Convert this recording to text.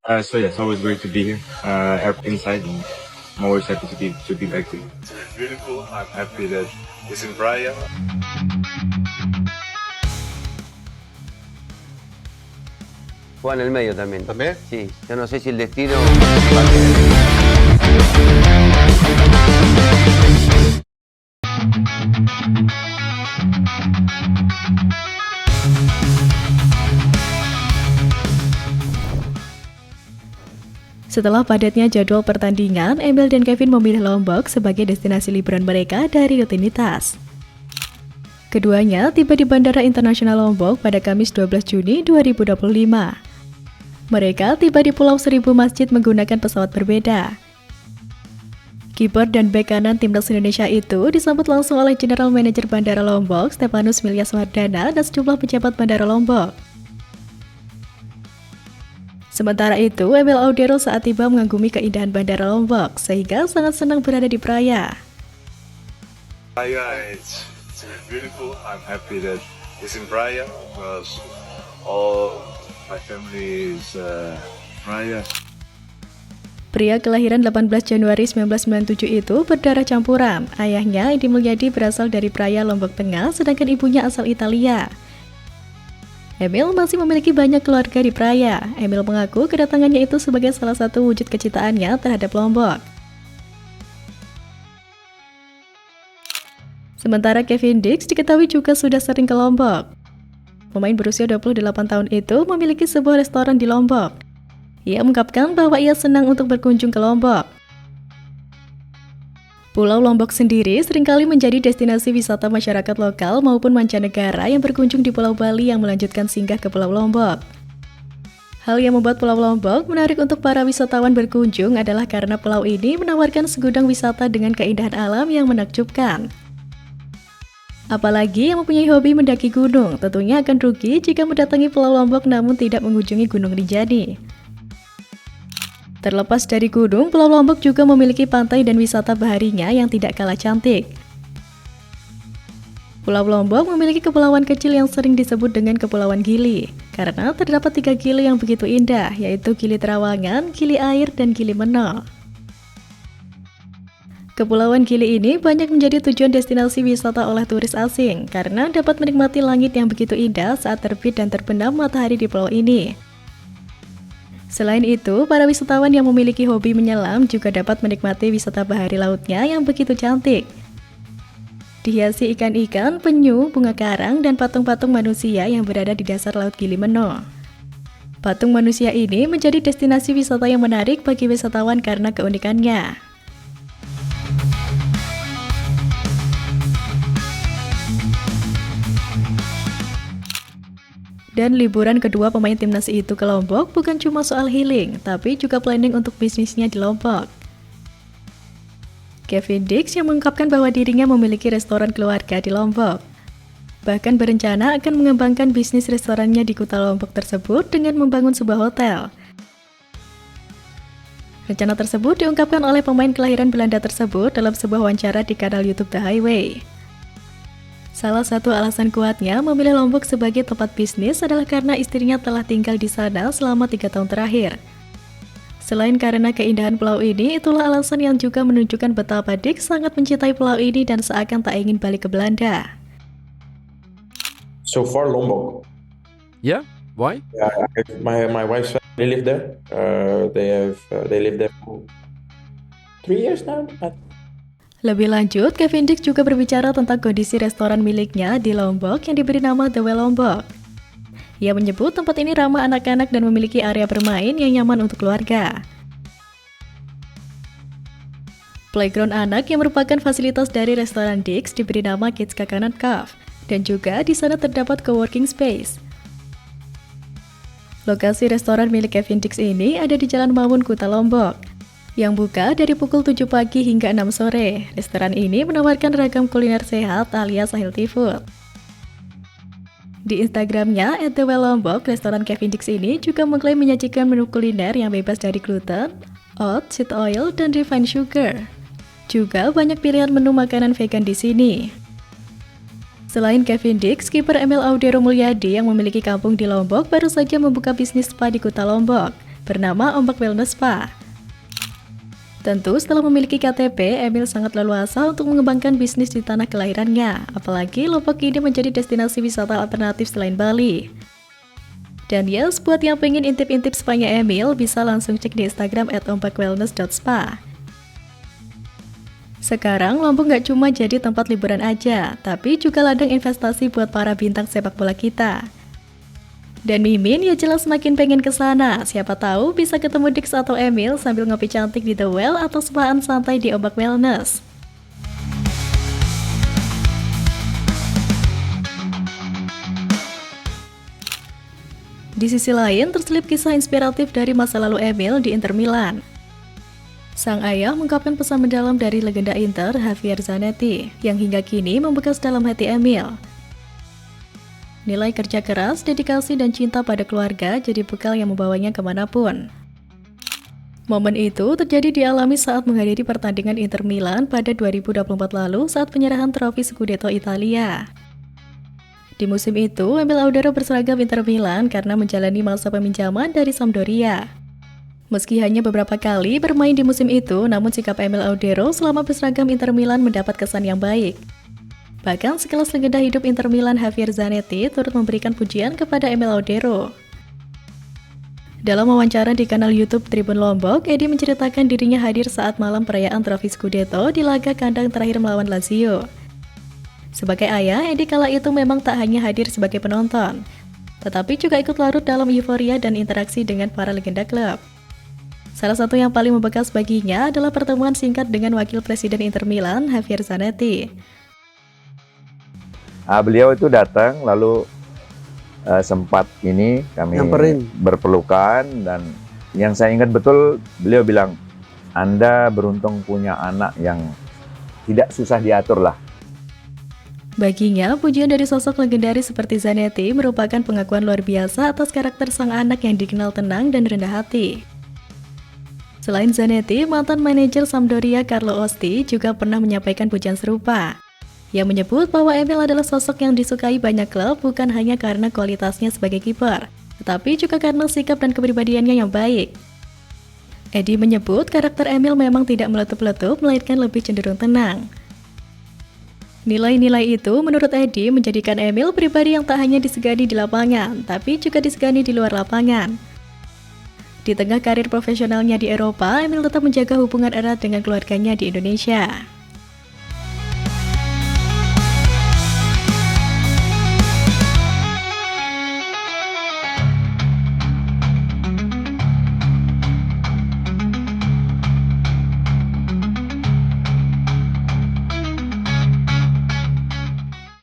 So yeah, it's always great to be here. Inside, and I'm always happy to be back here. It's beautiful. I'm happy that it's in Praia. Juega en el medio también. ¿También? Sí, yo no sé si el destino... Setelah padatnya jadwal pertandingan, Emil dan Kevin memilih Lombok sebagai destinasi liburan mereka dari rutinitas. Keduanya tiba di Bandara Internasional Lombok pada Kamis 12 Juni 2025. Mereka tiba di Pulau Seribu Masjid menggunakan pesawat berbeda. Kiper dan bek kanan timnas Indonesia itu disambut langsung oleh General Manager Bandara Lombok, Stefanus Milyaswardana, dan sejumlah pejabat Bandara Lombok. Sementara itu, Emil Audero saat tiba mengagumi keindahan Bandara Lombok, sehingga sangat senang berada di Praia. Praia, it's beautiful. I'm happy that it's in Praia because all my family is Praia. Pria kelahiran 18 Januari 1997 itu berdarah campuran. Ayahnya, Edi Mulyadi, berasal dari Praia, Lombok Tengah, sedangkan ibunya asal Italia. Emil masih memiliki banyak keluarga di Praia. Emil mengaku kedatangannya itu sebagai salah satu wujud kecintaannya terhadap Lombok. Sementara Kevin Dix diketahui juga sudah sering ke Lombok. Pemain berusia 28 tahun itu memiliki sebuah restoran di Lombok. Ia mengungkapkan bahwa ia senang untuk berkunjung ke Lombok. Pulau Lombok sendiri seringkali menjadi destinasi wisata masyarakat lokal maupun mancanegara yang berkunjung di Pulau Bali yang melanjutkan singgah ke Pulau Lombok. Hal yang membuat Pulau Lombok menarik untuk para wisatawan berkunjung adalah karena pulau ini menawarkan segudang wisata dengan keindahan alam yang menakjubkan. Apalagi yang mempunyai hobi mendaki gunung, tentunya akan rugi jika mendatangi Pulau Lombok namun tidak mengunjungi Gunung Rinjani. Terlepas dari gunung, Pulau Lombok juga memiliki pantai dan wisata baharinya yang tidak kalah cantik. Pulau Lombok memiliki kepulauan kecil yang sering disebut dengan Kepulauan Gili, karena terdapat 3 gili yang begitu indah, yaitu Gili Trawangan, Gili Air, dan Gili Meno. Kepulauan Gili ini banyak menjadi tujuan destinasi wisata oleh turis asing, karena dapat menikmati langit yang begitu indah saat terbit dan terbenam matahari di pulau ini. Selain itu, para wisatawan yang memiliki hobi menyelam juga dapat menikmati wisata bahari lautnya yang begitu cantik. Dihiasi ikan-ikan, penyu, bunga karang, dan patung-patung manusia yang berada di dasar Laut Gili Meno. Patung manusia ini menjadi destinasi wisata yang menarik bagi wisatawan karena keunikannya. Dan liburan kedua pemain timnas itu ke Lombok bukan cuma soal healing, tapi juga planning untuk bisnisnya di Lombok. Kevin Dix yang mengungkapkan bahwa dirinya memiliki restoran keluarga di Lombok. Bahkan berencana akan mengembangkan bisnis restorannya di kota Lombok tersebut dengan membangun sebuah hotel. Rencana tersebut diungkapkan oleh pemain kelahiran Belanda tersebut dalam sebuah wawancara di kanal YouTube The Highway. Salah satu alasan kuatnya memilih Lombok sebagai tempat bisnis adalah karena istrinya telah tinggal di sana selama 3 tahun terakhir. Selain karena keindahan pulau ini, itulah alasan yang juga menunjukkan betapa Dick sangat mencintai pulau ini dan seakan tak ingin balik ke Belanda. So far, Lombok. Yeah, why? Yeah, my wife's family live there. They live there for 3 years now. Lebih lanjut, Kevin Dix juga berbicara tentang kondisi restoran miliknya di Lombok yang diberi nama The Well Lombok. Ia menyebut tempat ini ramah anak-anak dan memiliki area bermain yang nyaman untuk keluarga. Playground anak yang merupakan fasilitas dari restoran Dix diberi nama Kids Kakanan Cove, dan juga di sana terdapat coworking space. Lokasi restoran milik Kevin Dix ini ada di Jalan Mawun, Kuta Lombok, yang buka dari pukul 7 pagi hingga 6 sore. Restoran ini menawarkan ragam kuliner sehat alias healthy food. Di Instagramnya @thewelllombok, restoran Kevin Dix ini juga mengklaim menyajikan menu kuliner yang bebas dari gluten, oat, seed oil, dan refined sugar. Juga banyak pilihan menu makanan vegan di sini. Selain Kevin Dix, kiper Emil Audero Mulyadi yang memiliki kampung di Lombok baru saja membuka bisnis spa di Kuta Lombok. bernama Ombak Wellness Spa. Tentu setelah memiliki KTP, Emil sangat leluasa untuk mengembangkan bisnis di tanah kelahirannya, apalagi Lombok ini menjadi destinasi wisata alternatif selain Bali. Dan yes, buat yang pengen intip-intip spanya Emil, bisa langsung cek di Instagram @ombakwellness.spa. Sekarang Lombok nggak cuma jadi tempat liburan aja, tapi juga ladang investasi buat para bintang sepak bola kita. Dan Mimin ya jelas makin pengen ke sana. Siapa tahu bisa ketemu Dix atau Emil sambil ngopi cantik di The Well atau sepaan santai di Ombak Wellness. Di sisi lain, terselip kisah inspiratif dari masa lalu Emil di Inter Milan. Sang ayah mengungkapkan pesan mendalam dari legenda Inter, Javier Zanetti, yang hingga kini membekas dalam hati Emil. Nilai kerja keras, dedikasi, dan cinta pada keluarga jadi bekal yang membawanya kemanapun. Momen itu terjadi dialami saat menghadiri pertandingan Inter Milan pada 2024 lalu saat penyerahan trofi Scudetto Italia. Di musim itu, Emil Audero berseragam Inter Milan karena menjalani masa peminjaman dari Sampdoria. Meski hanya beberapa kali bermain di musim itu, namun sikap Emil Audero selama berseragam Inter Milan mendapat kesan yang baik. Bahkan sekelas legenda hidup Inter Milan Javier Zanetti turut memberikan pujian kepada Emil Audero. Dalam wawancara di kanal YouTube Tribun Lombok, Edi menceritakan dirinya hadir saat malam perayaan trofi Scudetto di laga kandang terakhir melawan Lazio. Sebagai ayah, Edi kala itu memang tak hanya hadir sebagai penonton, tetapi juga ikut larut dalam euforia dan interaksi dengan para legenda klub. Salah satu yang paling membekas baginya adalah pertemuan singkat dengan Wakil Presiden Inter Milan, Javier Zanetti. Beliau itu datang, lalu sempat kami berpelukan, dan yang saya ingat betul beliau bilang, Anda beruntung punya anak yang tidak susah diatur lah. Baginya, pujian dari sosok legendaris seperti Zanetti merupakan pengakuan luar biasa atas karakter sang anak yang dikenal tenang dan rendah hati. Selain Zanetti, mantan manajer Sampdoria Carlo Osti juga pernah menyampaikan pujian serupa. Ia menyebut bahwa Emil adalah sosok yang disukai banyak klub bukan hanya karena kualitasnya sebagai kiper, tetapi juga karena sikap dan kepribadiannya yang baik. Edi menyebut karakter Emil memang tidak meletup-letup, melainkan lebih cenderung tenang. Nilai-nilai itu menurut Edi menjadikan Emil pribadi yang tak hanya disegani di lapangan, tapi juga disegani di luar lapangan. Di tengah karir profesionalnya di Eropa, Emil tetap menjaga hubungan erat dengan keluarganya di Indonesia.